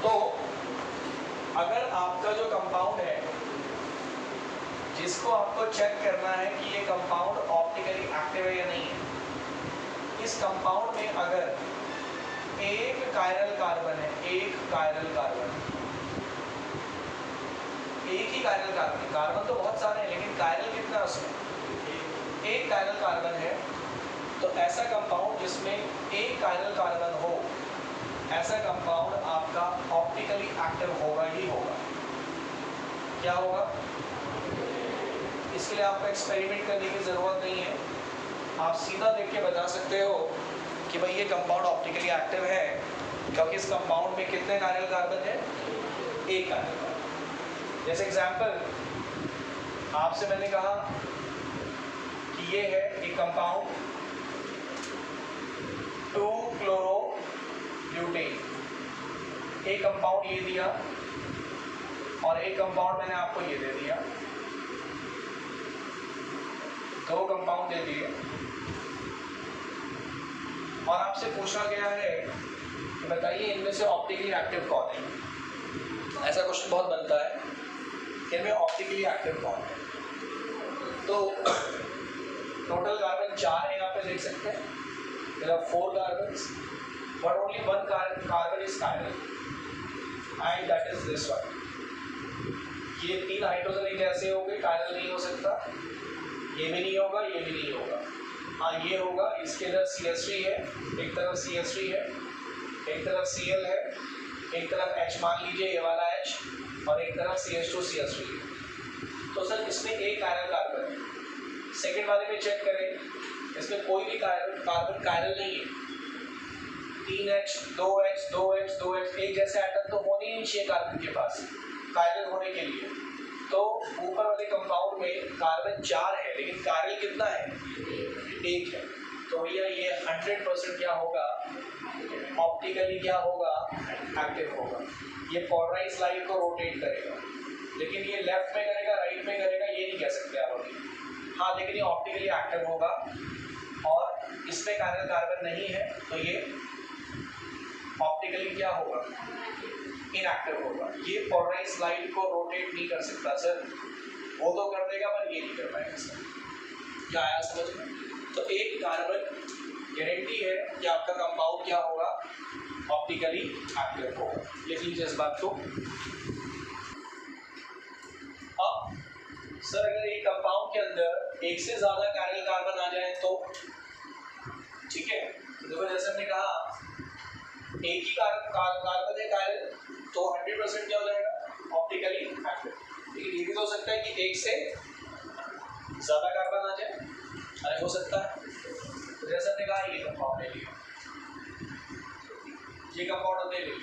तो अगर आपका जो कंपाउंड है जिसको आपको चेक करना है कि ये कंपाउंड ऑप्टिकली एक्टिव है या नहीं है, इस कंपाउंड में अगर एक कायरल कार्बन है, एक कायरल कार्बन, एक ही कायरल कार्बन, कार्बन तो बहुत सारे हैं लेकिन कायरल कितना है उसमें, एक कायरल कार्बन है, तो ऐसा कंपाउंड जिसमें एक कायरल कार्बन हो, ऐसा कंपाउंड आपका ऑप्टिकली एक्टिव होगा ही होगा। क्या होगा? इसके लिए आपको एक्सपेरिमेंट करने की ज़रूरत नहीं है, आप सीधा देख के बता सकते हो कि भाई ये कंपाउंड ऑप्टिकली एक्टिव है क्योंकि इस कंपाउंड में कितने कायरल कार्बन है? एक कायरल कार्बन। जैसे एग्जाम्पल आपसे मैंने कहा कि ये है एक कंपाउंड 2-क्लोरोब्यूटेन, एक कंपाउंड ये दिया और एक कंपाउंड मैंने आपको ये दे दिया, दो कंपाउंड दे दिए और आपसे पूछा गया है कि बताइए इनमें से ऑप्टिकली एक्टिव कौन है। ऐसा क्वेश्चन बहुत बनता है, इनमें ऑप्टिकली एक्टिव कौन है। तो टोटल कार्बन 4 है, यहाँ पे देख सकते हैं, there are 4 carbons but only one carbon is chiral and that is this one। ये 3 हाइड्रोजन एक ऐसे हो गए, कायरल नहीं हो सकता, ये भी नहीं होगा, ये भी नहीं होगा, हाँ ये होगा, इसके अंदर CH3 है, एक तरफ CH3 है, एक तरफ Cl है, एक तरफ H मान लीजिए ये वाला H और एक तरफ CH2 CH3 है। तो सर इसमें एक कायरल कार्बन है। सेकेंड वाले में चेक करें, इसमें कोई भी कार्बन कायरल नहीं है, 3H 2H 2H 2H, एक जैसे एटम तो होने ही नहीं चाहिए कार्बन के पास कायरल होने के लिए। तो ऊपर वाले कंपाउंड में कार्बन 4 है लेकिन कायरल कितना है? एक है। तो भैया ये 100% क्या होगा? ऑप्टिकली क्या होगा? एक्टिव होगा। ये पोलराइज्ड लाइट को रोटेट करेगा, लेकिन ये लेफ्ट में करेगा राइट में करेगा ये नहीं कह सकते आप अभी, हाँ लेकिन ये ऑप्टिकली एक्टिव होगा और इसमें कायरल कार्बन नहीं है तो ये ऑप्टिकली क्या होगा? इनएक्टिव होगा। ये पोलराइज्ड लाइट को रोटेट नहीं कर सकता सर, वो तो कर देगा पर ये नहीं कर पाएगा सर। क्या आया समझ में? तो एक कार्बन गारंटी है कि आपका कंपाउंड क्या होगा? ऑप्टिकली एक्टिव होगा। लिख लीजिए इस बात को। अब सर अगर एक कंपाउंड के अंदर एक से ज्यादा कायरल कार्बन आ जाए तो ठीक है, देखो जैसे हमने कहा एक ही कार्बन है कायरल तो 100% क्या हो जाएगा? Optically active. लेकिन ये भी तो हो सकता है कि एक से ज्यादा कार्बन आ जाए, अरे हो सकता है। तो जैसे हमने कहा ये कंपाउंड ले लिया, ये कंपाउंड ले लिया,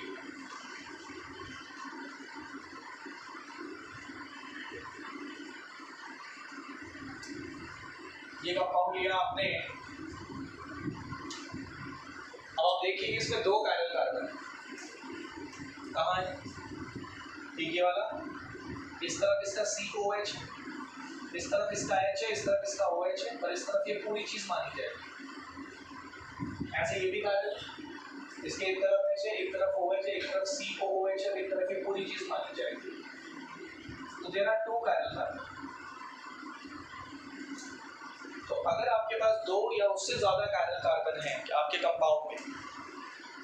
ये कंपाउंड लिया आपने। अब आप देखिए इसमें 2 कायरल कार्बन कहाँ है? ठीक है वाला, इस तरफ इसका COH, इस तरफ इसका H है, इस तरफ इसका OH है और इस तरफ ये पूरी चीज मानी जाएगी। ऐसे ये भी कायरल, इसके एक तरफ H है, एक तरफ OH है, एक तरफ COOH है, एक तरफ ये पूरी चीज मानी जाएगी। तो देयर आर 2 कायरल कार्बन। तो अगर आपके पास 2 या उससे ज्यादा कायरल कार्बन है आपके कंपाउंड में,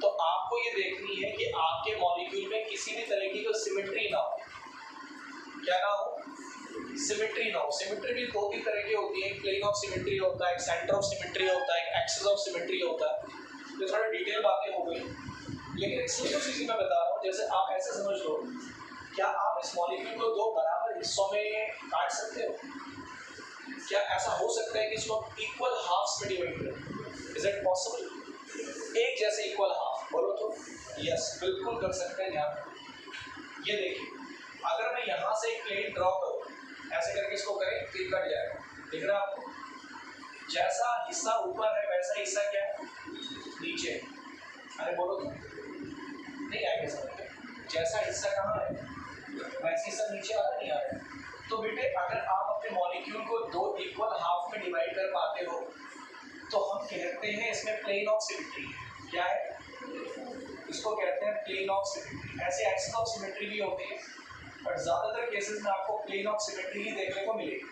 तो आपको ये देखनी है कि आपके मॉलिक्यूल में किसी भी तरह की कोई सिमेट्री ना हो। क्या ना हो? सिमेट्री ना हो। सिमेट्री भी 2-3 तरह की होती है, एक प्लेन ऑफ सिमेट्री होता है, एक सेंटर ऑफ सिमेट्री होता है, एक एक्सिस ऑफ सिमेट्री होता है। ये थोड़ा डिटेल बातें हो गई, लेकिन एक सिंपल चीज मैं बता रहा हूँ। जैसे आप ऐसे समझ लो, क्या आप इस मॉलिक्यूल को 2 बराबर हिस्सों में काट सकते हो? क्या ऐसा हो सकता है कि इसको इक्वल हाफ्स में डिवाइड करें? Is it possible? एक जैसे इक्वल हाफ बोलो तो यस, बिल्कुल कर सकते हैं। यहाँ ये देखिए, अगर मैं यहाँ से एक प्लेन ड्रॉ करूँ, ऐसे करके इसको करें तो कट जाएगा, दिख रहा है आपको? जैसा हिस्सा ऊपर है वैसा हिस्सा क्या है? नीचे। अरे बोलो तो नहीं आएगा समझ। जैसा हिस्सा कहाँ है वैसे हिस्सा नीचे आ रहा नहीं आ रहा। तो बेटे अगर आप अपने मॉलिक्यूल को 2 इक्वल हाफ में डिवाइड कर पाते हो तो हम कहते हैं इसमें प्लेन ऑफ सिमेट्री है। क्या है? इसको कहते हैं प्लेन ऑफ सिमेट्री। ऐसे एक्सिस ऑफ सिमेट्री भी होती है, बट ज़्यादातर केसेस में आपको प्लेन ऑफ सिमेट्री ही देखने को मिलेगी।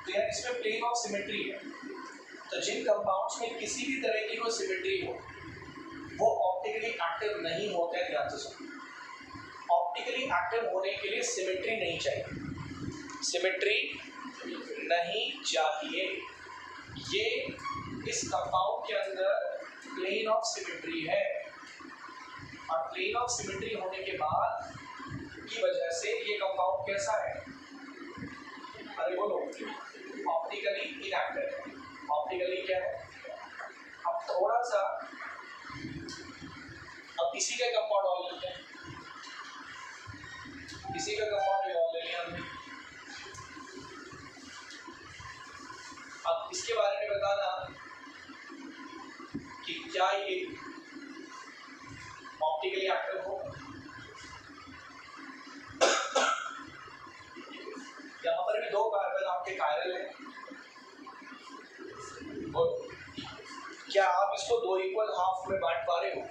तो यार इसमें प्लेन ऑफ सिमेट्री है, तो जिन कंपाउंड्स में किसी भी तरह की कोई सिमेट्री हो वो ऑप्टिकली एक्टिव नहीं होते हैं। ध्यान से सुनो, ऑप्टिकली एक्टिव होने के लिए सिमेट्री नहीं चाहिए, सिमेट्री नहीं चाहिए। ये इस कंपाउंड के अंदर प्लेन ऑफ सिमेट्री है, और प्लेन ऑफ सिमेट्री होने के बाद की वजह से ये कंपाउंड कैसा है? अरे बोलो, ऑप्टिकली इनएक्टिव है। ऑप्टिकली क्या है? अब थोड़ा सा अब इसी का कंपाउंड और लेते हैं, इसी का कंपाउंड और ले लिया हमने। अब इसके बारे में बताना कि क्या ये ऑप्टिकली एक्टिव हो। यहाँ पर भी 2 कार्बन आपके कायरल हैं, बोलो क्या आप इसको 2 इक्वल हाफ में बांट पा रहे हो?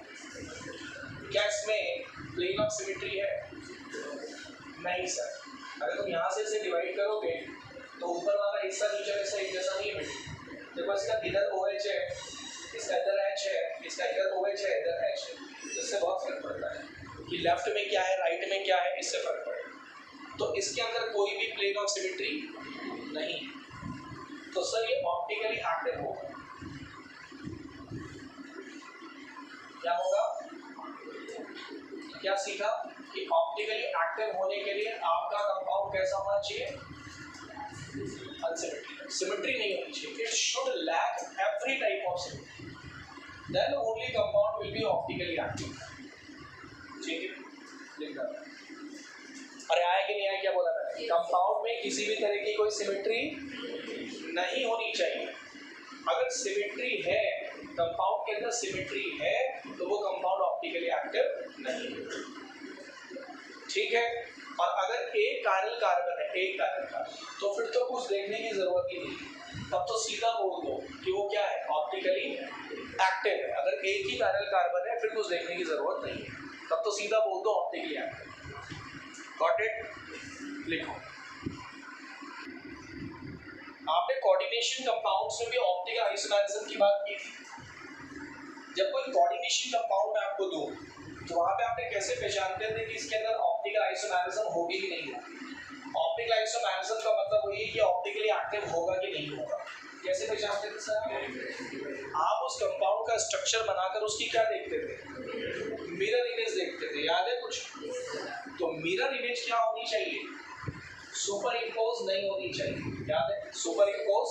क्या इसमें प्लेन ऑफ सिमेट्री है? नहीं सर। अगर तुम यहाँ से इसे डिवाइड करोगे तो ऊपर वाला हिस्सा नीचे हिस्सा एक जैसा नहीं मिलेगा। देखो इसका इधर OH है, इसका इधर H है, इसका इधर OH है, इधर H है। इससे बहुत फर्क पड़ता है कि लेफ्ट में क्या है, राइट में क्या है, इससे फर्क पड़ेगा। तो इसके अंदर कोई भी प्लेन ऑफ सिमेट्री नहीं, तो सर ये ऑप्टिकली एक्टिव होगा। क्या होगा? क्या सीखा कि ऑप्टिकली एक्टिव होने के लिए आपका कंपाउंड कैसा होना चाहिए? अनसिमेट्रिक। सिमेट्री नहीं होनी चाहिए, it should lack every type of symmetry, then only compound will be optically active. ठीक है, लिख दो। अरे आया कि नहीं आया? क्या बोला मैंने? कंपाउंड में किसी भी तरह की कोई सिमेट्री नहीं होनी चाहिए। अगर सिमेट्री है, कंपाउंड के अंदर सिमेट्री है, तो वो कंपाउंड ऑप्टिकली एक्टिव नहीं है। ठीक है, और अगर एक कायरल कार्बन है, एक कायरल कार्बन, तो फिर तो कुछ देखने की जरूरत ही नहीं, तब तो सीधा बोल दो कि वो क्या है? ऑप्टिकली एक्टिव है। अगर एक ही कायरल कार्बन है फिर कुछ देखने की जरूरत नहीं है, तब तो सीधा बोल दो ऑप्टिकली एक्टिव। Got it? लिखो। आपने कोऑर्डिनेशन कंपाउंड्स में भी ऑप्टिकल आइसोमेरिज्म की बात की थी। जब कोई कोऑर्डिनेशन कंपाउंड मैं आपको दूं तो वहां पे आपने कैसे पहचानते थे कि इसके अंदर ऑप्टिकल आइसोमेरिज्म होगी कि नहीं होगी? ऑप्टिकल आइसोमेरिज्म का मतलब वही है कि ऑप्टिकली एक्टिव होगा कि नहीं होगा। कैसे पहचानते थे सर? आप उस कंपाउंड का स्ट्रक्चर बनाकर उसकी क्या देखते थे? मिरर इमेज देखते थे। याद है कुछ? तो मिरर इमेज क्या होनी चाहिए? सुपर इम्पोज नहीं होनी चाहिए। याद है? Super impose.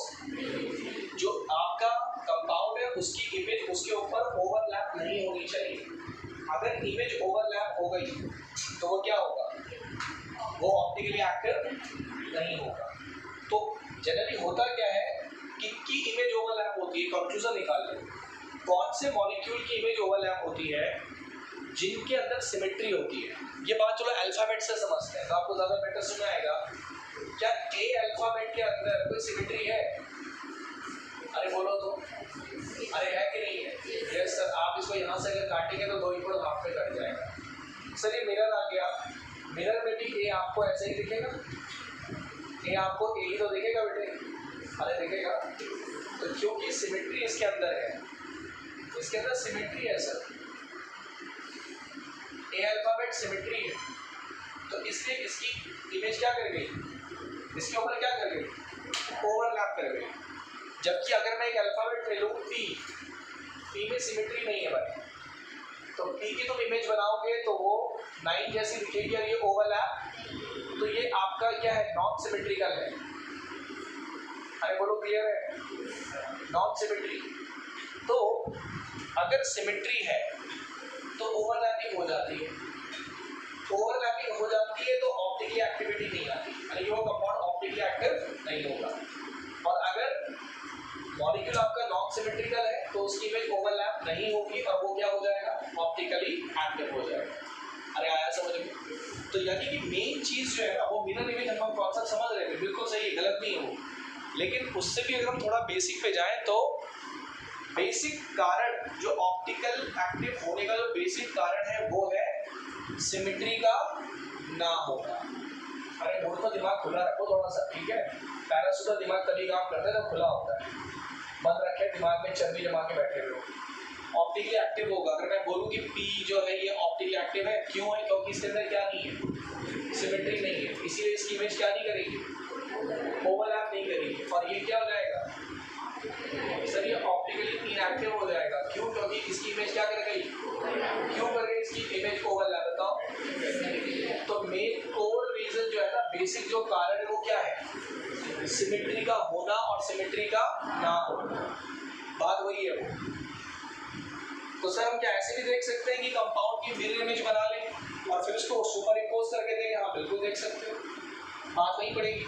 जो आपका कंपाउंड है उसकी इमेज उसके ऊपर ओवरलैप नहीं होनी चाहिए। अगर इमेज ओवरलैप हो गई तो वो क्या होगा? वो ऑप्टिकली एक्टिव नहीं होगा। तो जनरली होता क्या है कि इमेज ओवरलैप होती है। कंक्लूजन निकाल लो, कौन से मॉलिक्यूल की इमेज ओवरलैप होती है? जिनके अंदर सिमेट्री होती है। ये बात चलो अल्फाबेट से समझते हैं तो आपको ज़्यादा बेटर सुना आएगा। क्या ए अल्फाबेट के अंदर कोई सिमेट्री है? अरे बोलो तो। अरे है कि नहीं है? Yes sir. आप इसको यहाँ से अगर काटेंगे तो 2 इक्वल हाफ पे कट जाएगा। सर ये मिरर आ गया, मिरर में भी ए आपको ऐसे ही दिखेगा? ए आपको ए ही तो दिखेगा बेटे। अरे दिखेगा। तो क्योंकि सिमेट्री इसके अंदर है, इसके अंदर सिमेट्री है सर। ए अल्फाबेट सिमेट्री है, तो इसलिए इसकी इमेज क्या कर गई? इसके ऊपर क्या कर गई? ओवरलैप कर गई। जबकि अगर मैं एक अल्फाबेट ले लूँ पी में सिमेट्री नहीं है भाई, तो पी की तुम इमेज बनाओगे तो वो 9 जैसी दिखेगी और ये ओवरलैप, तो ये आपका क्या है? नॉन सिमेट्रिकल है। अरे बोलो क्लियर है? Non symmetry. तो अगर सिमेट्री है तो ओवरलैपिंग हो जाती है। ओवरलैपिंग हो जाती है तो ऑप्टिकली एक्टिविटी नहीं आती, यानी वो कंपाउंड ऑप्टिकली एक्टिव नहीं होगा। और अगर मॉलिक्यूल आपका नॉन सिमेट्रिकल है तो उसकी इमेज ओवरलैप नहीं होगी और वो क्या हो जाएगा? ऑप्टिकली एक्टिव हो जाएगा। अरे आया समझ में? तो यानी कि मेन चीज़ जो है वो मिरर इमेज हम कॉन्सेप्ट समझ रहे थे, बिल्कुल सही, गलत नहीं हो। लेकिन उससे भी अगर हम थोड़ा बेसिक पे जाएं तो बेसिक कारण जो ऑप्टिकल एक्टिव होने का जो बेसिक कारण है वो है सिमेट्री का ना होना। अरे मूड तो दिमाग खुला रखो थोड़ा सा, ठीक है। पैराशूट दिमाग तभी काम करता है जब खुला होता है, बंद रखे दिमाग में चर्बी जमा के बैठे हुए हो। ऑप्टिकली एक्टिव होगा। अगर मैं बोलूँ कि पी जो है ये ऑप्टिकली एक्टिव है, क्यों है? क्योंकि इसके अंदर क्या नहीं है, सिमेट्री नहीं है, इसीलिए इसकी इमेज क्या नहीं करेगी, ओवरलैप नहीं करेगी, और ये क्या हो जाएगा सर, ये ऑप्टिकली इनएक्टिव हो जाएगा। क्यों? क्योंकि इसकी इमेज क्या कर गई, क्यों कर गई इसकी इमेज ओवरलैप? बताओ। तो मेन कोर रीजन जो है ना, बेसिक जो कारण है वो क्या है, सिमेट्री का होना और सिमेट्री का ना होना। बात वही है वो। तो सर हम क्या ऐसे भी देख सकते हैं कि कंपाउंड की मिरर इमेज बना लें और फिर उसको सुपर इम्पोज करके देखें? हाँ बिल्कुल देख सकते हो, बात वही पड़ेगी।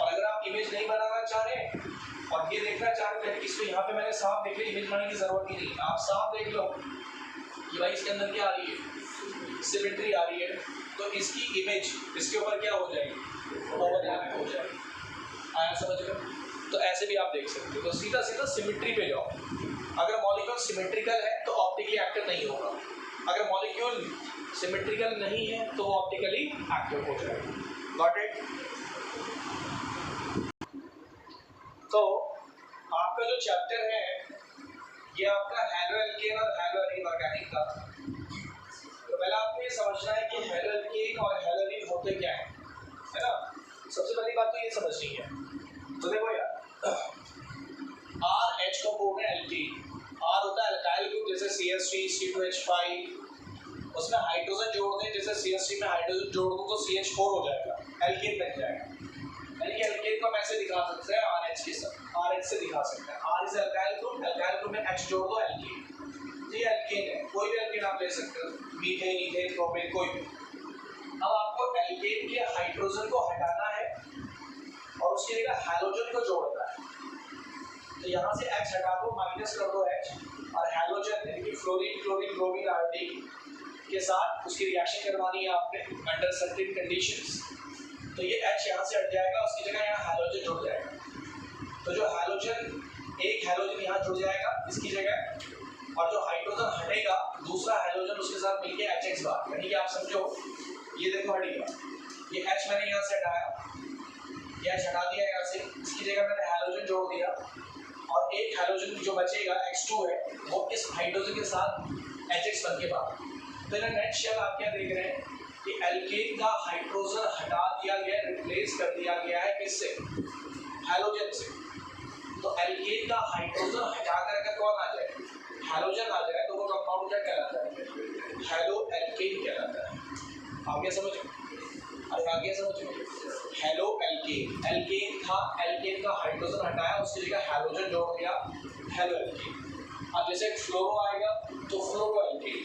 और अगर आप इमेज नहीं बनाना चाह रहे और ये देखना चाह रहे हैं कि इसको यहाँ पे मैंने साफ देख लिया, इमेज बनाने की जरूरत ही नहीं, आप साफ देख लो कि भाई इसके अंदर क्या आ रही है, सिमेट्री आ रही है, तो इसकी इमेज इसके ऊपर क्या हो जाएगी, ओवरलैप हो जाएगी। आया समझ लो? तो ऐसे भी आप देख सकते हो। तो सीधा सीधा सिमेट्री पे जाओ। अगर मॉलिक्यूल सिमेट्रिकल है तो ऑप्टिकली एक्टिव नहीं होगा, अगर मॉलिक्यूल सिमेट्रिकल नहीं है तो वो ऑप्टिकली एक्टिव हो जाएगा। Got it? तो आपका जो चैप्टर है ये आपका हैलो एल्केन और हैलो एरीन ऑर्गेनिक का। तो पहले आपको ये समझना है कि हैलो एल्केन और हैलो एरीन होते क्या है ना। सबसे पहली बात तो ये समझनी है। तो देखो यार, आर एच का कोड है एल्केन, आर होता है अल्काइल ग्रुप, जैसे CH3 C2H5, उसमें हाइड्रोजन जोड़ दें, जैसे CH3 में हाइड्रोजन जोड़ दूं तो CH4 हो जाएगा, एल्केन बन जाएगा। यानी एल्केन को हम ऐसे दिखा सकते हैं RH के साथ, RH से दिखा सकते हैं। R इज अल्काइल ग्रुप में H जोड़ दो, एल्केन। ये एल्केन है, कोई भी एल्केन आप ले सकते हो, मीथेन, इथेन, प्रोपेन, कोई भी। अब आपको एल्केन के हाइड्रोजन को हटाना है और उसकी जगह हैलोजन को जोड़ना है। तो यहाँ से H हटा दो, माइनस कर दो H, और हैलोजन यानी कि फ्लोरीन, क्लोरीन, ब्रोमीन, आयोडीन के साथ उसकी रिएक्शन करवानी है आपने अंडर सर्टेन कंडीशंस। तो ये H यहाँ से हट जाएगा, उसकी जगह यहाँ हैलोजन जुड़ जाएगा। तो जो हैलोजन, एक हैलोजन यहाँ जुड़ जाएगा इसकी जगह, और जो हाइड्रोजन हटेगा दूसरा हैलोजन उसके साथ मिलके HX बार, यानी कि आप समझो ये देखो हट गया, ये H मैंने यहाँ से हटाया, ये H हटा दिया यहाँ से, इसकी जगह मैंने हैलोजन जोड़ दिया, और एक हैलोजन जो बचेगा X2 है वो इस हाइड्रोजन के साथ HX बन के बाहर। तो इन नेट शेल आप क्या देख रहे हैं कि एल्केन का हाइड्रोजन हटा दिया गया, रिप्लेस कर दिया गया है किससे, हैलोजन से। तो एल्केन का हाइड्रोजन हटा कर अगर कौन आ जाए, हैलोजन आ जाए, तो वो कंपाउंड क्या कहलाता है, हैलो एल्केन कहलाता है। आगे समझो, अरे आगे समझो, हैलो एल्केन, एल्केन था, एल्केन का हाइड्रोजन हटाया, उसकी जगह हैलोजन जोड़ दिया, हैलो एल्केन। अब जैसे फ्लोरो आएगा तो फ्लोरो एल्केन।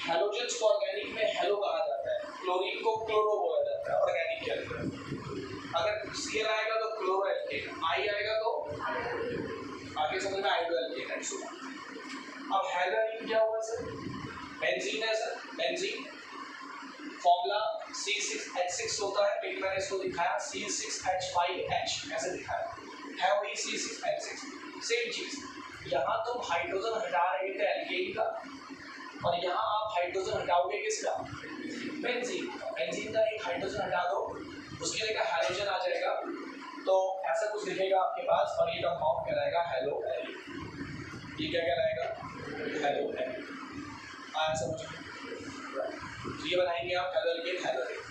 हैलोजन्स को ऑर्गेनिक में हैलो कहा जाता है, क्लोरीन को क्लोरो बोला जाता है ऑर्गेनिक के अंदर। अगर Cl आएगा तो क्लोरो एल्केन, I आएगा तो आगे समझ में आइडो एल्केन है। अब हैलो एल्केन क्या हुआ सर, बेंजीन है सर, बेंजीन फॉर्मूला C6H6 होता है, लेकिन मैंने इसको दिखाया C6H5H ऐसे दिखाया है, वही C6H6 सेम चीज। यहाँ तुम हाइड्रोजन हटा रहे थे एल्केन का, और यहाँ आप हाइड्रोजन हटाओगे किसका, बेंजीन का। बेंजीन का एक हाइड्रोजन हटा दो, उसकी जगह हैलोजन आ जाएगा, तो ऐसा कुछ दिखेगा आपके पास, और ये कंपाउंड कहलाएगा हैलो एरीन। ये क्या कहलाएगा, हैलो एरीन। आया समझ में? तो ये बनाएंगे आप हैलो एल्केन, हैलो एरीन।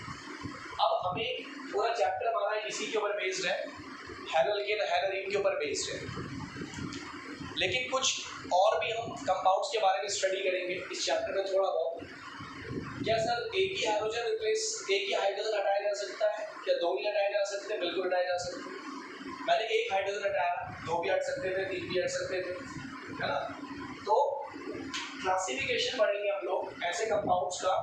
अब हमें पूरा चैप्टर हमारा इसी के ऊपर बेस्ड है, हैलो एल्केन हैलो एरीन के ऊपर बेस्ड है। लेकिन कुछ और भी हम कंपाउंड्स के बारे में स्टडी करेंगे इस चैप्टर में थोड़ा बहुत। क्या सर एक ही हाइड्रोजन रिप्लेस, एक ही हाइड्रोजन हटाया जा सकता है, क्या दो भी हटाए जा सकते हैं? बिल्कुल हटाए जा सकते हैं। मैंने एक हाइड्रोजन हटाया, दो भी हट सकते थे, तीन भी हट सकते थे, है ना। तो क्लासिफिकेशन पढ़ेंगे हम लोग ऐसे कंपाउंड्स का।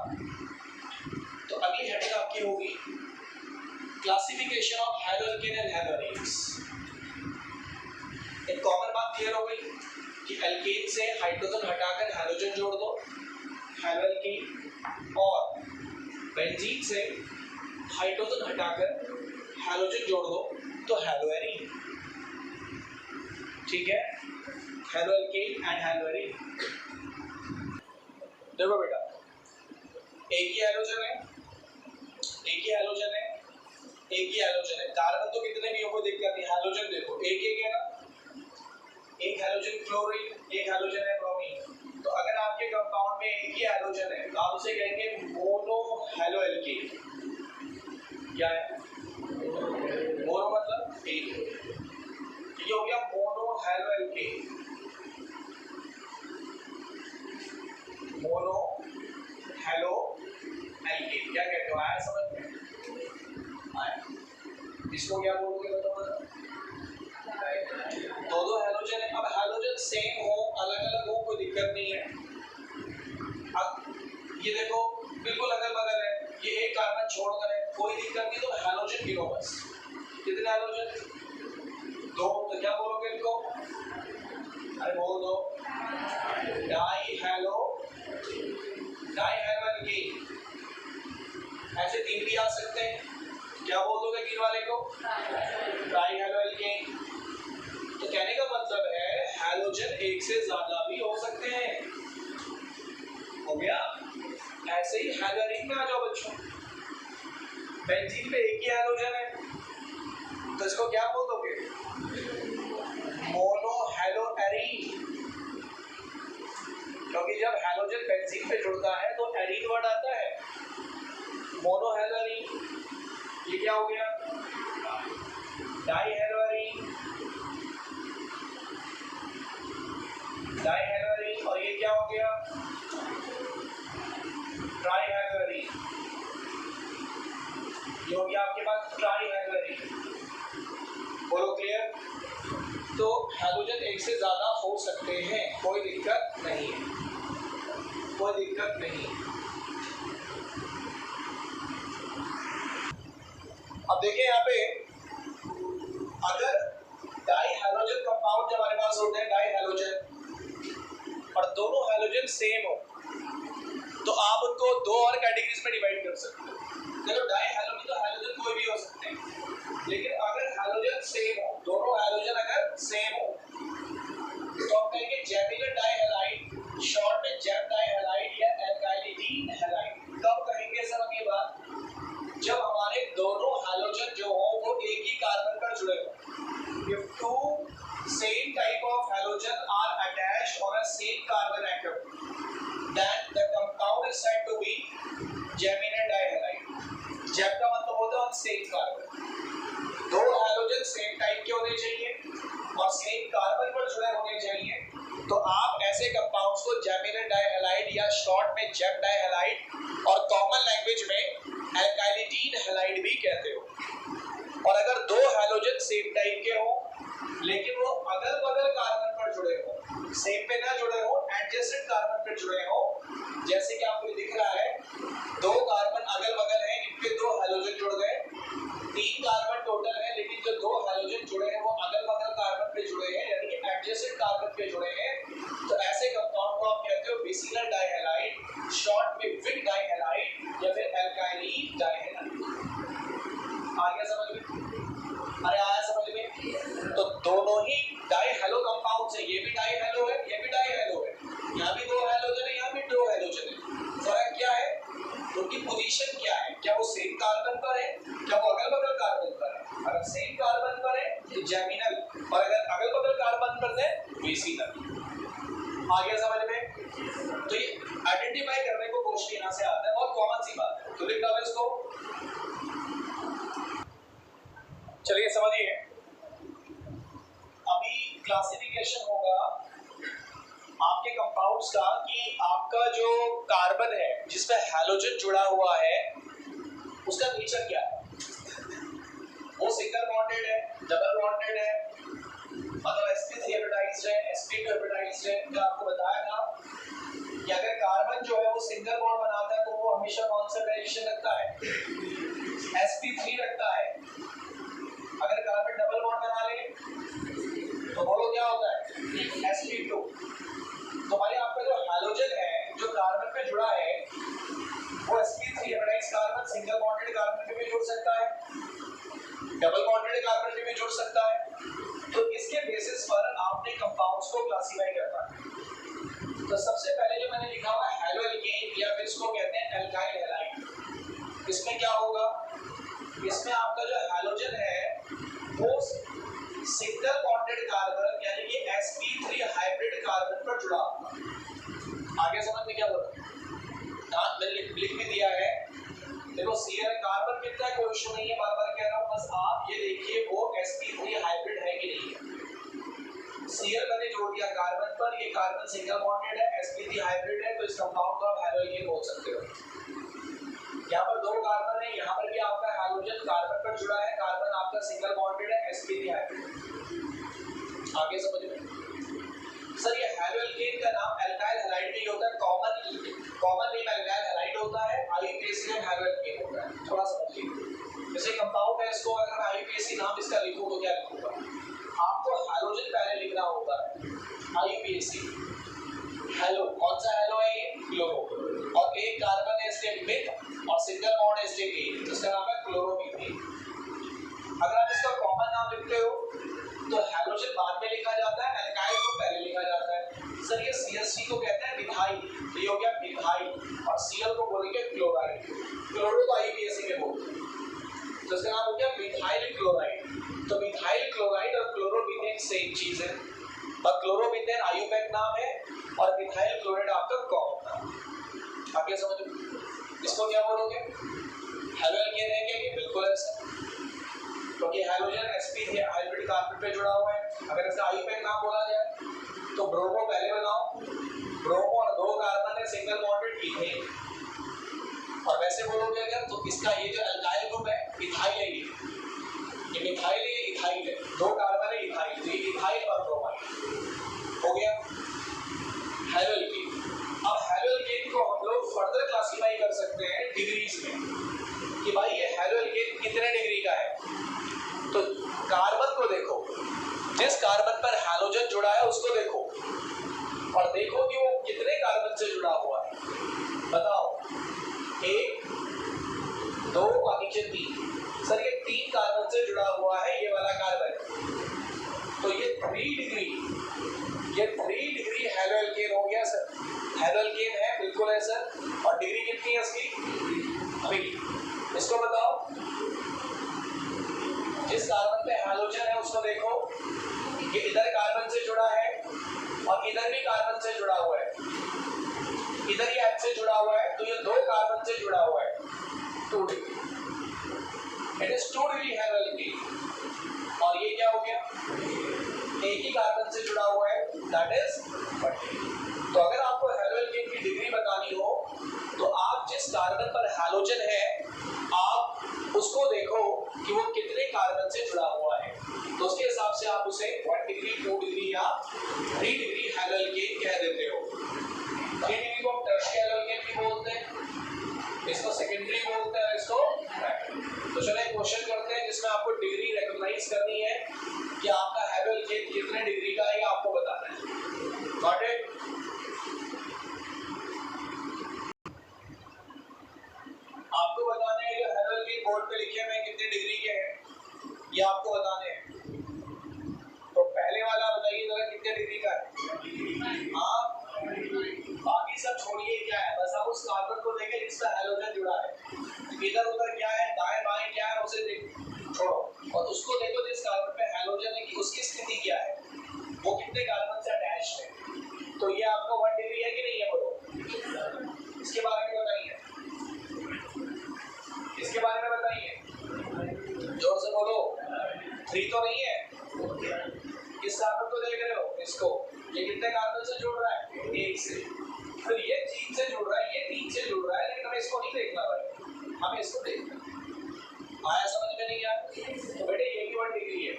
तो अगली हेडिंग आपकी होगी classification of hello alkene and hello arenes. एक कॉमन बात क्लियर हो गई कि एल्केन से हाइड्रोजन हटाकर हैलोजन जोड़ दो, हैलो एल्केन, और बेंजीन से हाइड्रोजन हटाकर हैलोजन जोड़ दो तो हैलो एरीन। ठीक है, halo alkane and hello arene. देखो बेटा, एक ही हैलोजन है, एक ही हैलोजन है, एक ही हैलोजन है। कार्बन तो कितने भी हो कोई दिक्कत नहीं, हैलोजन देखो एक एक है ना, एक हैलोजन क्लोरीन, एक हैलोजन है ब्रोमीन। तो अगर आपके कंपाउंड में एक ही हैलोजन है तो आप उसे कहेंगे मोनो हेलो एल्केन। क्या है मोनो? मतलब एक। ये हो गया mono halo alkane. Mono halo alkane क्या कहते हो? आया समझ में? आया। इसको क्या बोलोगे बताओ? दो हैलोजन है। अब हैलोजन सेम हो अलग अलग हो कोई दिक्कत नहीं है। अब ये देखो बिल्कुल अगल बगल है, ये एक कार्बन छोड़कर है, कोई दिक्कत नहीं। तो हैलोजन गिनो बस। कितने हैलोजन? दो। तो क्या बोलोगे इनको? अरे बोल दो, डाई हेलो एल्केन। ऐसे तीन भी आ सकते हैं। क्या बोल दोगे तीन वाले को? Die halo alkane. तो कहने का मतलब है हैलोजन एक से ज्यादा भी हो सकते हैं। हो गया? ऐसे ही हैलोरीन में आ जाओ बच्चों। बेंजीन पे एक ही हैलोजन है तो इसको क्या बोल दोगे? Mono hello arene. क्योंकि जब हैलोजन बेंजीन पे जुड़ता है तो एरीन वर्ड आता है। Mono hello arene. ये क्या हो गया? Die hello arene. Die hello arene. और ये क्या हो गया? Try hello arene. ये हो गया आपके पास ट्राई हेलो एरीन। बोलो क्लियर? तो हैलोजन एक से ज्यादा हो सकते हैं, कोई दिक्कत नहीं है, कोई दिक्कत नहीं। अब देखिए यहाँ पे, अगर डाई हैलोजन कंपाउंड हमारे पास होते हैं, डाई हैलोजन, और दोनों हैलोजन सेम हो तो आप उनको दो और कैटेगरीज में डिवाइड कर सकते हो। देखो डाई हैलोजन तो हैलोजन कोई भी हो सकते हैं, लेकिन अगर हैलोजन सेम हो, दोनों हैलोजन अगर सेम हो तो हम कहेंगे जेमिनल डाइहैलाइड, शॉर्ट में जेम डाइहैलाइड या एल्काइलिडीन हैलाइड। कब कहेंगे सर हम ये बात? जब हमारे दोनों हैलोजन जो हो वो एक ही कार्बन पर जुड़े हो। If two same type of halogen are attached on a same carbon atom, then the compound is said to be geminal dihalide. Gem का मतलब होता है सेम कार्बन। दो हैलोजन सेम टाइप के होने चाहिए और सेम कार्बन पर जुड़े होने चाहिए, तो आप ऐसे कंपाउंड्स को जेमिनल डाइहैलाइड या शॉर्ट में जेम डाइहैलाइड और कॉमन लैंग्वेज में एल्काइलिडीन हैलाइड भी कहते हो। और अगर दो हैलोजन सेम टाइप के हो लेकिन वो अगल बगल कार्बन पर जुड़े हो, सेम पे ना जुड़े हो, एडजेसेंट कार्बन पर जुड़े हो, जैसे कि आपको दिख रहा है दो कार्बन अगल बगल हैं, इन पे दो हैलोजन जुड़ गए, तीन कार्बन टोटल है, लेकिन जो दो हैलोजन जुड़े हैं वो अगल बगल कार्बन पे जुड़े हैं, यानी कि एडजेसेंट कार्बन पे जुड़े हैं, तो ऐसे कंपाउंड को आप कहते हो बेसिलर डाइहैलाइड, शॉर्ट में विक डाइहैलाइड या फिर एल्काइलिन डाइहैलाइड। आ गया समझ में? अरे आया समझ में? तो दोनों ही डाइहैलो कंपाउंड्स हैं, ये भी डाइहैलो है, ये भी डाइहैलो है, यहाँ भी दो हैलोजन है, यहाँ भी दो हैलोजन है। फर्क क्या है? उनकी पोजीशन क्या है? क्या वो सेम कार्बन पर है, क्या वो अगल बगल कार्बन पर है? अगर सेम कार्बन पर है तो जेमिनल, और अगर अगल बगल कार्बन पर है बेसिलर। आ गया समझ में? तो ये आइडेंटिफाई करने को क्वेश्चन यहाँ से आता है, बहुत कॉमन सी बात है। तो लिख डालो इसको। चलिए समझिए, अभी क्लासिफिकेशन होगा आपके कंपाउंड्स का कि आपका जो कार्बन है जिसमें हैलोजन जुड़ा हुआ है उसका नेचर क्या है। वो सिंगल बॉन्डेड है, डबल बॉन्डेड है, मतलब sp3 हाइब्रिडाइज्ड है, sp2 हाइब्रिडाइज्ड है। मैं आपको बताया था कि अगर कार्बन जो है वो सिंगल बॉन्ड बनाता है तो वो हमेशा कौन सा डायरेक्शन रखता है? sp3 रखता है। अगर कार्बन डबल बॉन्ड बना ले तो बोलो क्या होता है? sp2। तो भाई आपका जो हैलोजन है जो कार्बन पे जुड़ा है वो sp3 hybridised carbon single bonded carbon पे भी जुड़ सकता है, डबल बॉन्डेड कार्बन पे भी जुड़ सकता है। तो इसके बेसिस पर आपने कंपाउंड्स को क्लासिफाई करता है। तो सबसे पहले जो मैंने लिखा हुआ है हैलो एल्केन या फिर इसको कहते हैं एल्काइल हैलाइड। इसमें क्या होगा, इसमें आपका जो हैलोजन है वो सिंगल बॉन्डेड कार्बन यानी कि sp3 हाइब्रिड कार्बन पर जुड़ा होगा। आगे समझ में क्या बोला, मैंने लिख भी दिया है। देखो Cl कार्बन कितना है कोई इशू नहीं है, बार बार कह रहा हूँ, बस आप ये देखिए वो sp3 हाइब्रिड है कि नहीं है। Cl मैंने जोड़ दिया कार्बन पर, ये कार्बन सिंगल बॉन्डेड है, sp3 हाइब्रिड है, तो इस कंपाउंड को आप हैलो एल्केन बोल सकते हो। यहाँ पर दो कार्बन है, यहाँ पर भी आपका हैलोजन कार्बन पर जुड़ा है, कार्बन आपका सिंगल बॉन्डेड है, sp3 हाइब्रिड। आगे समझ में सर, ये हैलो एल्केन का नाम एल्काइल हैलाइड भी होता है, कॉमन नेम एल्काइल हैलाइड होता है, आईयूपीएसी में हैलो एल्केन होता है। थोड़ा समझ लीजिए, जैसे कंपाउंड है, इसको अगर आईयूपीएसी नाम इसका लिखूं तो क्या लिखूंगा, आपको हैलोजन पहले लिखना होता है, आईयूपीएसी हेलो, कौन सा हेलो है ये, क्लोरो, और एक कार्बन है इसलिए मिथ और सिंगल बॉन्ड है इसलिए एन, तो इसका नाम है क्लोरोमीथेन। अगर आप इसका कॉमन नाम लिखते हो तो हैलोजन बाद में लिखा जाता है, एल्काइल को पहले लिखा जाता है। सर ये CH3 को कहते हैं मिथाइल, तो ये हो गया मिथाइल, और Cl को बोलेंगे क्लोराइड, क्लोरो को आईयूपीएसी में बोलते हैं, तो इसका नाम हो गया मिथाइल क्लोराइड। तो मिथाइल क्लोराइड और क्लोरोमीथेन सेम चीज है, और क्लोरोमीथेन आईयूपैक नाम है और मिथाइल क्लोराइड आपका कॉमन नाम। आगे समझो, इसको क्या बोलोगे, हैलो एल्केन है क्या, कि बिल्कुल ऐसा, क्योंकि हैलोजन sp3 हाइब्रिड कार्बन पे जुड़ा हुआ है। अगर इसका आईयूपैक नाम बोला जाए तो ब्रोमो पहले बनाओ, ब्रोमो और दो कार्बन है सिंगल बॉन्डेड इथेन, और वैसे बोलोगे अगर तो इसका ये जो एल्काइल ग्रुप है इथाइल है, ये मिथाइल है, ये इथाइल है, दो कार्बन है इथाइल, तो ये इथाइल और ब्रोमाइल हो गया हैलो एल्केन। अब हैलो एल्केन को हम लोग फर्दर क्लासिफाई कर सकते हैं डिग्रीज में, कि भाई ये हैलो एल्केन कितने डिग्री का है। तो कार्बन को देखो, जिस कार्बन पर हैलोजन जुड़ा है उसको देखो, और देखो कि वो कितने कार्बन से जुड़ा हुआ है, बताओ, 1 2 और नीचे 3। सर ये 3 कार्बन से जुड़ा हुआ है ये वाला कार्बन, तो ये 3 डिग्री, ये 3 डिग्री हैलो एल्केन हो गया सर, हैलो एल्केन है बिल्कुल है सर। और डिग्री कितनी है इसकी, अभी इसको बताओ, जिस कार्बन पे हैलोजन है उसको देखो, ये इधर कार्बन से जुड़ा है और इधर भी कार्बन से जुड़ा हुआ है, इधर ये H से जुड़ा हुआ है, तो ये 2 कार्बन से जुड़ा हुआ है, 2 degree, it is 2 degree haloalkane. और ये क्या हो गया, एक ही कार्बन से जुड़ा हुआ है, दैट इज 1 डिग्री। तो अगर आपको हैलो एल्केन की डिग्री बतानी हो तो आप जिस कार्बन पर हैलोजन है आप उसको देखो कि वो कितने कार्बन से जुड़ा हुआ है, तो उसके हिसाब से आप उसे 1 डिग्री 2 डिग्री या 3 डिग्री हैलो एल्केन कह देते हो। 3 डिग्री को हम टर्शियरी हैलो एल्केन भी बोलते हैं, इसको सेकेंडरी बोलते हैं, इसको प्राइमरी। तो चलो एक क्वेश्चन करते हैं जिसमें आपको डिग्री रिकॉग्नाइज करनी है कि आपका हैलो एल्केन कितने डिग्री का है, आपको बताना है। Got it? आपको बताने हैं जो हैलो एल्केन बोर्ड पे लिखे हुए कितने डिग्री के हैं, ये आपको बताने हैं। तो पहले वाला बताइए जरा कितने डिग्री का है। हाँ, बाकी सब छोड़िए क्या है, बस आप उस कार्बन को देखें जिसका हैलोजन जुड़ा है, इधर उधर क्या है, दाएं बाएं क्या है उसे छोड़ो, और उसको देखो जिस कार्बन पे हैलोजन है कि उसकी स्थिति क्या है, वो कितने कार्बन से अटैच्ड है। तो ये आपको 1 डिग्री है कि नहीं है, बोलो इसके बारे में बताइए, इसके बारे में बताइए, जोर से बोलो। 3 तो नहीं है, इस कार्बन को देख रहे हो, इसको, ये कितने कार्बन से जुड़ रहा है, 1 से, फिर ये 3 से जुड़ रहा है, ये 3 से जुड़ रहा है, लेकिन हमें इसको नहीं देखना भाई, हमें इसको देखना। आया समझ में नहीं आया? तो बेटे ये भी 1 डिग्री है,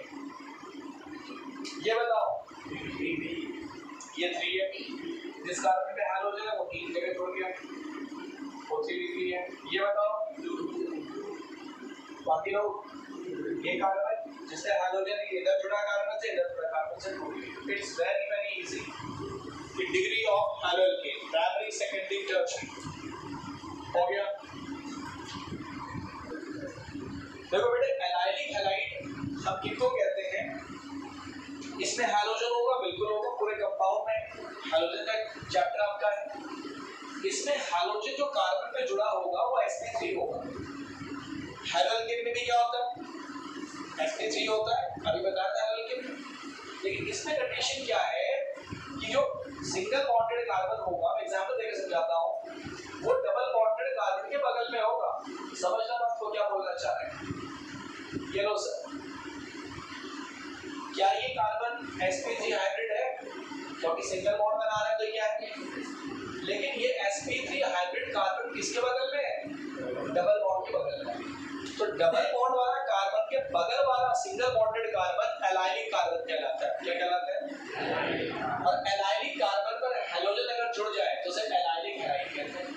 ये बताओ, ये 3 है, जिस कार्बन पे हैलोजन है वो 3 जगह छोड़ गया, वो 3 डिग्री है। ये बताओ बाकी लोग, ये कार्बन जिससे हैलोजन है इधर जुड़ा कार्बन से, इधर जुड़ा कार्बन से टूट गया। It's very very easy. The degree of haloalkane, primary secondary tertiary हो गया। देखो बेटे एलाइलिक हैलाइड हम किसको कहते हैं, इसमें हैलोजन होगा, बिल्कुल होगा, पूरे इसमें हैलोजन जो कार्बन पे जुड़ा होगा वो sp3 होगा। हैलोजन में भी क्या होता है? sp3 होता है, अभी बताया था हैलोजन में। लेकिन इसमें कंडीशन क्या है कि जो सिंगल बॉन्डेड कार्बन होगा, मैं एग्जांपल देकर समझाता हूँ, वो डबल बॉन्डेड कार्बन के बगल में होगा। समझना बात को क्या बोलना चाह रहे हैं? ये लो सर, क्या ये कार्बन sp3 हाइब्रिड है? क्योंकि सिंगल बॉन्ड बना रहे हैं तो क्या है, लेकिन ये sp3 हाइब्रिड कार्बन किसके बगल में है? डबल बॉन्ड के बगल में। तो डबल बॉन्ड वाला कार्बन के बगल वाला single bonded carbon allylic carbon कहलाता है। क्या कहलाता है? और एलाइलिक कार्बन पर हैलोजन अगर जुड़ जाए तो उसे एलाइलिक हैलाइड कहते हैं।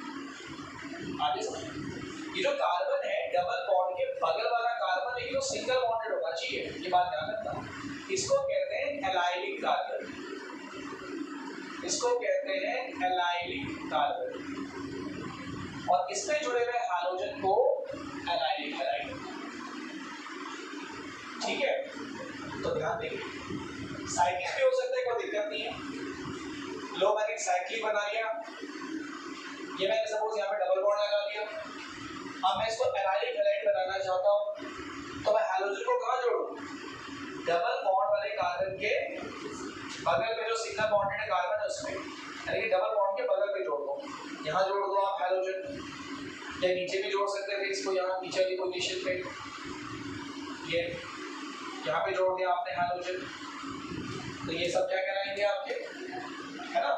आगे समझिए, ये जो कार्बन है डबल बॉन्ड के बगल वाला कार्बन, लेकिन वो सिंगल बॉन्डेड होना चाहिए, ये बात ध्यान रखना। इसको कहते हैं एलाइलिक कार्बन, इसको कहते हैं एलाइलिक कार्बन, और इसमें जुड़े हुए हैलोजन को एलाइलिक हैलाइड। ठीक है, तो ध्यान देंगे, साइक्लिक भी हो सकता है, कोई दिक्कत नहीं है। लो मैंने एक साइक्लिक बना लिया, ये मैंने सपोज यहाँ पे डबल बॉन्ड लगा लिया। अब मैं इसको एलाइलिक हैलाइड बनाना चाहता हूँ, तो मैं हैलोजन को कहाँ जोड़ूं? डबल बॉन्ड वाले कार्बन के बगल में जो सिंगल बॉन्डेड कार्बन है उसमें, यानी कि डबल बॉन्ड के बगल पे जोड़ दो। यहाँ जोड़ दो आप हैलोजन, या नीचे भी जोड़ सकते थे इसको, यहाँ नीचे वाली पोजीशन पे, ये यहाँ पे जोड़ दिया आपने हैलोजन। तो ये सब क्या कहलाएंगे आपके, है ना?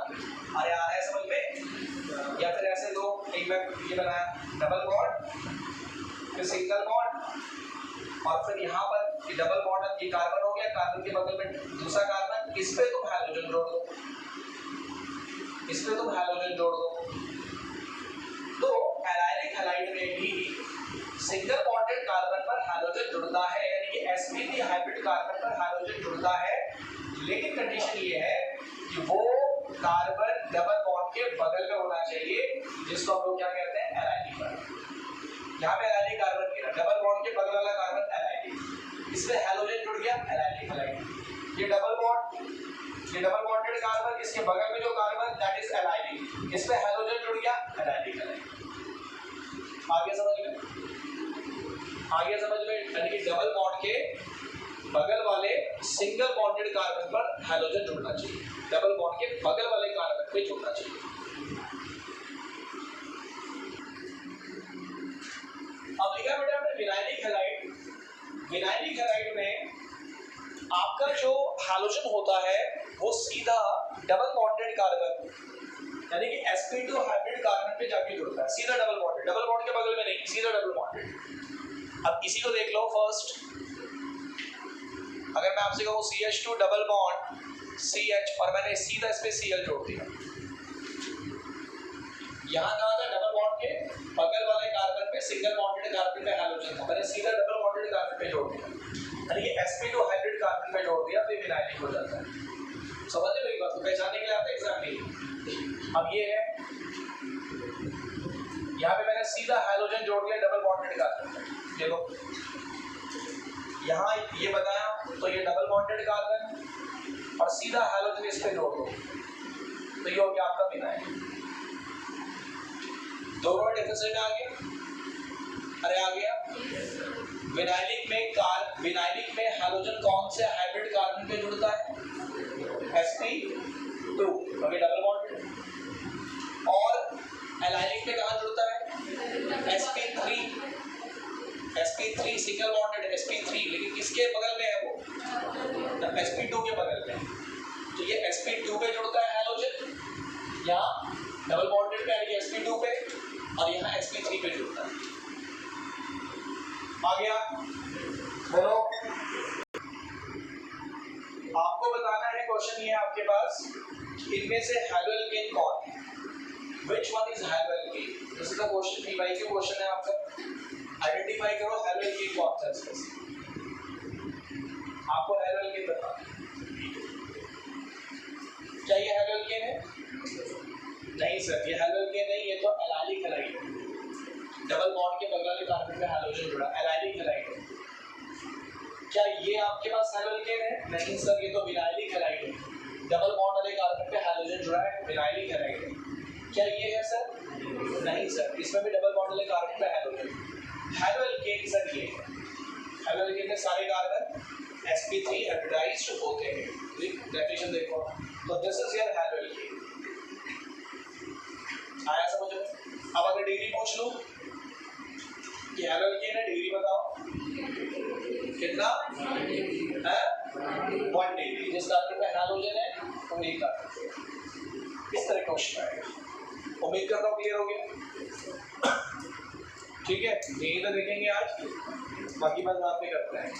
अरे आ रहा है समझ में? या फिर ऐसे दो, एक बार ये बनाया डबल बॉन्ड, फिर सिंगल बॉन्ड, और फिर यहाँ पर ये डबल बॉन्ड, ये कार्बन हो गया, कार्बन के बगल में दूसरा कार्बन, इस पे तुम हैलोजन जोड़ दो, इस पे तुम हैलोजन जोड़ दो। तो एलाइलिक हैलाइड में भी सिंगल बॉन्डेड कार्बन पर हैलोजन जुड़ता है, यानी कि sp3 हाइब्रिड कार्बन पर हैलोजन जुड़ता है, लेकिन कंडीशन ये है कि वो कार्बन डबल बॉन्ड के बगल में होना चाहिए, जिसको हम लोग क्या कहते हैं? Allylic carbon. यहाँ पे एलाइलिक कार्बन की डबल बॉन्ड के बगल वाला कार्बन एलाइलिक, इसमें हैलोजन जुड़ गया, एलाइलिक हैलाइड। ये डबल बॉन्ड, ये डबल बॉन्डेड कार्बन, इसके बगल में जो कार्बन दैट इज एलाइलिक, इसमें हैलोजन जुड़ गया, एलाइलिक हैलाइड। आगे समझ में? आगे समझ में, यानी कि डबल बॉन्ड के बगल वाले सिंगल बॉन्डेड कार्बन पर हैलोजन जुड़ना चाहिए, डबल बॉन्ड के बगल वाले कार्बन पे जुड़ना चाहिए। अब लिखा बेटा हमने विनाइलिक हैलाइड। विनाइलिक हैलाइड में आपका जो हैलोजन होता है वो सीधा डबल बॉन्डेड कार्बन, यानी कि sp2 हाइब्रिड कार्बन पे जाके जुड़ता है, सीधा डबल बॉन्डेड, डबल बॉन्ड के बगल में नहीं, सीधा डबल बॉन्डेड। अब इसी को देख लो फर्स्ट, अगर मैं आपसे कहूँ CH2 डबल बॉन्ड CH, और मैंने सीधा इस पे Cl जोड़ दिया, यहाँ कहा था डबल बॉन्ड के बगल वाले कार्बन पे सिंगल बॉन्डेड कार्बन पे हैलोजन था, मैंने सीधा डबल बॉन्डेड कार्बन पे जोड़ दिया, यानी कि sp2 हाइब्रिड कार्बन पे जोड़ दिया, फिर विनाइलिक हो जाता है। समझ मेरी बात को? पहचानने के लिए आता है एग्जाम्पल। अब ये है, यहाँ पे मैंने सीधा हैलोजन जोड़ दिया डबल बॉन्डेड कार्बन पे, देखो यहाँ ये बताया, तो ये डबल बॉन्डेड कार्बन और सीधा हैलोजन इस पे जोड़ दो, तो ये हो गया आपका विनाइलिक। दोनों डेफिनेशन आ गया? अरे आ गया। विनाइलिक में हैलोजन कौन से हाइब्रिड कार्बन पे जुड़ता है? sp2, क्योंकि डबल बॉन्डेड। और एलाइलिक में कहाँ जुड़ता है? sp3 सिंगल बॉन्डेड sp3, लेकिन किसके बगल में है वो? sp2 के बगल में। तो ये sp2 पे जुड़ता है हैलोजन, यहाँ डबल बॉन्डेड पे यानी sp2 पे, और यहाँ sp3 पे जुड़ता है। आ गया? बोलो। आपको बताना है, क्वेश्चन ये आपके पास, इनमें से हैलोएल्केन कौन है? Which one is haloalkane? This is the question, P Y Q question है आपका। आइडेंटिफाई करो हैलोएल्केन कौन सा है इसमें। आपको हैलोएल्केन बताना है। क्या ये हैलोएल्केन है? नहीं सर, ये हैलोएल्केन नहीं, ये तो एलाइलिक हैलाइड है। डबल बॉन्ड के बगल वाले कार्बन पे हैलोजन जुड़ा, एलाइलिक हैलाइड है। क्या ये आपके पास हैलोएल्केन है? नहीं सर, ये तो विनाइलिक हैलाइड है। डबल बॉन्ड वाले कार्बन पे हैलोजन जुड़ा है, विनाइलिक हैलाइड है। क्या ये है सर? नहीं सर, इसमें भी डबल बॉन्ड वाले कार्बन पे हेलोजन। हेलोएल्केन सर ये है, हेलोएल्केन में सारे कार्बन sp3 हाइब्रिडाइज्ड होते हैं। डेफिनेशन देखो, तो दिस इज योर हेलोएल्केन। आया समझ में? अब अगर डिग्री पूछ लूं कि हेलोएल्केन है, डिग्री बताओ कितना है? 1 डिग्री। जिस कार्बन में हेलोजन है वो नहीं कार्बन। इस तरह क्वेश्चन आएगा। उम्मीद करता हूँ क्लियर हो गया। ठीक है, यही तो देखेंगे आज, बाकी बात रात में करते हैं।